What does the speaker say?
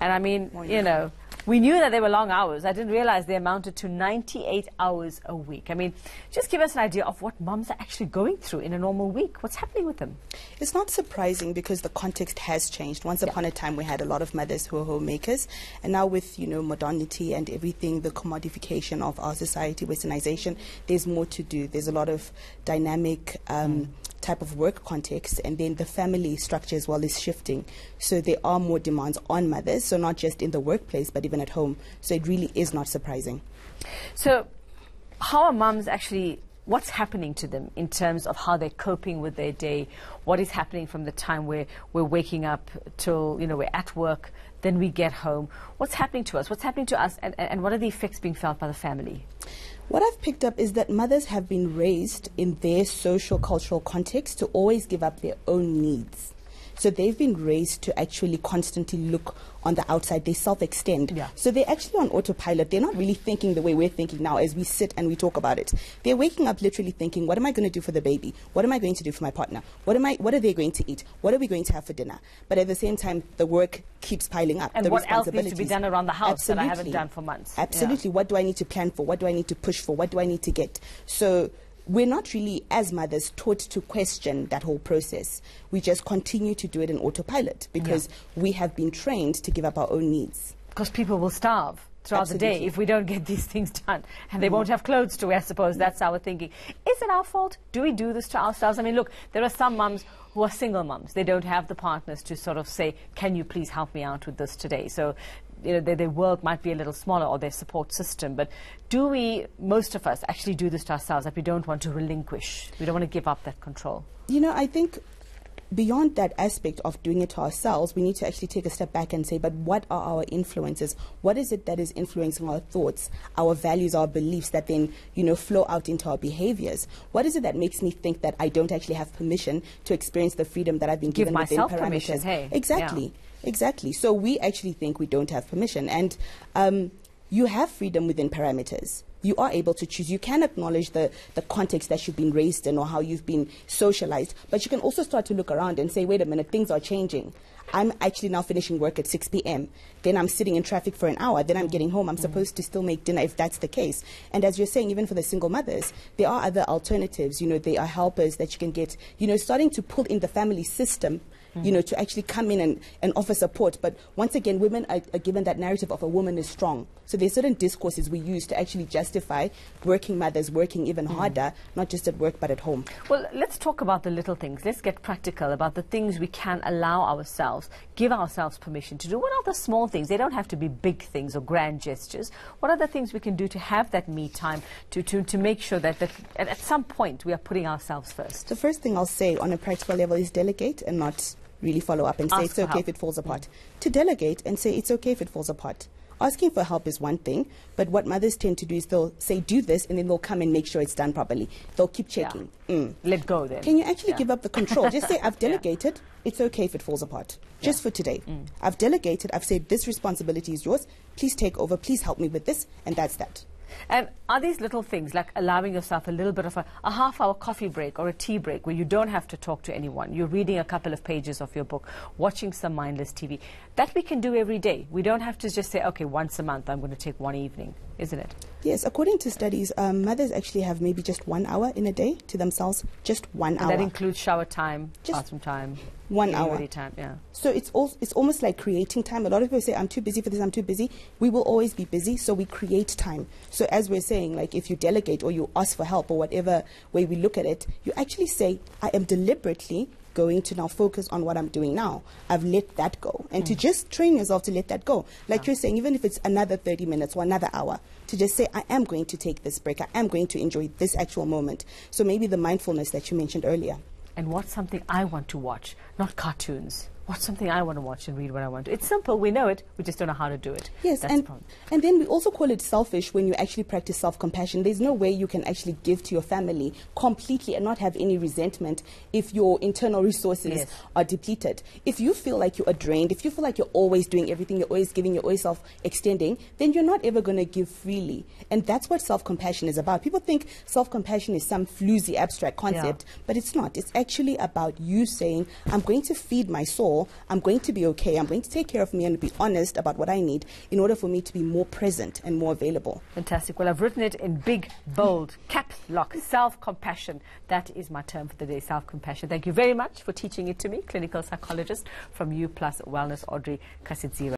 And I mean, you know, we knew that they were long hours. I didn't realize they amounted to 98 hours a week. I mean, just give us an idea of what moms are actually going through in a normal week. What's happening with them? It's not surprising because the context has changed. Once upon a time, we had a lot of mothers who were homemakers. And now with, you know, modernity and everything, the commodification of our society, westernization, there's more to do. There's a lot of dynamic type of work context, and then the family structure as well is shifting. So there are more demands on mothers, so not just in the workplace, but even at home. So it really is not surprising. So how are mums actually, what's happening to them in terms of how they're coping with their day? What is happening from the time where we're waking up till, you know, we're at work, then we get home? What's happening to us? What's happening to us, and what are the effects being felt by the family? What I've picked up is that mothers have been raised in their social cultural context to always give up their own needs. So they've been raised to actually constantly look on the outside. They self-extend. Yeah. So they're actually on autopilot. They're not really thinking the way we're thinking now as we sit and we talk about it. They're waking up literally thinking, what am I going to do for the baby? What am I going to do for my partner? What are they going to eat? What are we going to have for dinner? But at the same time, the work keeps piling up. And the what else needs to be done around the house that I haven't done for months? Absolutely. Yeah. What do I need to plan for? What do I need to push for? What do I need to get? So we're not really, as mothers, taught to question that whole process. We just continue to do it in autopilot because we have been trained to give up our own needs. Because people will starve throughout the day if we don't get these things done. And they won't have clothes to wear, I suppose. That's our thinking. Is it our fault? Do we do this to ourselves? I mean, look, there are some mums who are single mums. They don't have the partners to sort of say, can you please help me out with this today? So, you know, their world might be a little smaller, or their support system. But do we, most of us, actually do this to ourselves, that we don't want to relinquish? We don't want to give up that control? You know, I think beyond that aspect of doing it to ourselves, we need to actually take a step back and say, but what are our influences? What is it that is influencing our thoughts, our values, our beliefs that then, you know, flow out into our behaviors? What is it that makes me think that I don't actually have permission to experience the freedom that I've been given within parameters? Permission, hey. Exactly. Yeah. Exactly. So we actually think we don't have permission. And you have freedom within parameters. You are able to choose. You can acknowledge the context that you've been raised in or how you've been socialized. But you can also start to look around and say, wait a minute, things are changing. I'm actually now finishing work at 6 p.m. Then I'm sitting in traffic for an hour. Then I'm getting home. I'm supposed to still make dinner if that's the case. And as you're saying, even for the single mothers, there are other alternatives. You know, there are helpers that you can get, you know, starting to pull in the family system, you know, to actually come in and offer support. But once again, women are given that narrative of a woman is strong. So there's certain discourses we use to actually justify working mothers working even harder, not just at work but at home. Well, let's talk about the little things. Let's get practical about the things we can allow ourselves, give ourselves permission to do. What are the small things? They don't have to be big things or grand gestures. What are the things we can do to have that me time, to make sure that at some point we are putting ourselves first? The first thing I'll say on a practical level is delegate and not really follow up and say it's okay if it falls apart. To delegate and say it's okay if it falls apart. Asking for help is one thing, but what mothers tend to do is they'll say do this and then they'll come and make sure it's done properly. They'll keep checking. Let go then. Can you actually give up the control? Just say I've delegated, it's okay if it falls apart. Just for today. I've delegated, I've said this responsibility is yours, please take over, please help me with this, and that's that. And are these little things like allowing yourself a little bit of a half-hour coffee break or a tea break where you don't have to talk to anyone, you're reading a couple of pages of your book, watching some mindless TV, that we can do every day? We don't have to just say, okay, once a month I'm going to take one evening, isn't it? Yes, according to studies, mothers actually have maybe just 1 hour in a day to themselves, just 1 hour. And that includes shower time, bathroom time. 1 hour. Time, yeah. So it's almost like creating time. A lot of people say, I'm too busy for this, I'm too busy. We will always be busy, so we create time. So as we're saying, like if you delegate or you ask for help or whatever way we look at it, you actually say, I am deliberately going to now focus on what I'm doing now. I've let that go. And to just train yourself to let that go. Like you're saying, even if it's another 30 minutes or another hour, to just say, I am going to take this break. I am going to enjoy this actual moment. So maybe the mindfulness that you mentioned earlier. And what's something I want to watch, not cartoons? What's something I want to watch and read what I want to? It's simple, we know it, we just don't know how to do it. Yes, that's the problem. And then we also call it selfish when you actually practice self-compassion. There's no way you can actually give to your family completely and not have any resentment if your internal resources are depleted. If you feel like you are drained, if you feel like you're always doing everything, you're always giving, you're always self-extending, then you're not ever going to give freely. And that's what self-compassion is about. People think self-compassion is some floozy abstract concept, but it's not. It's actually about you saying, I'm going to feed my soul available. I'm going to be okay. I'm going to take care of me and be honest about what I need in order for me to be more present and more available. Fantastic. Well, I've written it in big, bold, caps lock, self-compassion. That is my term for the day, self-compassion. Thank you very much for teaching it to me, clinical psychologist from U+ Wellness, Audrey Kasidziro.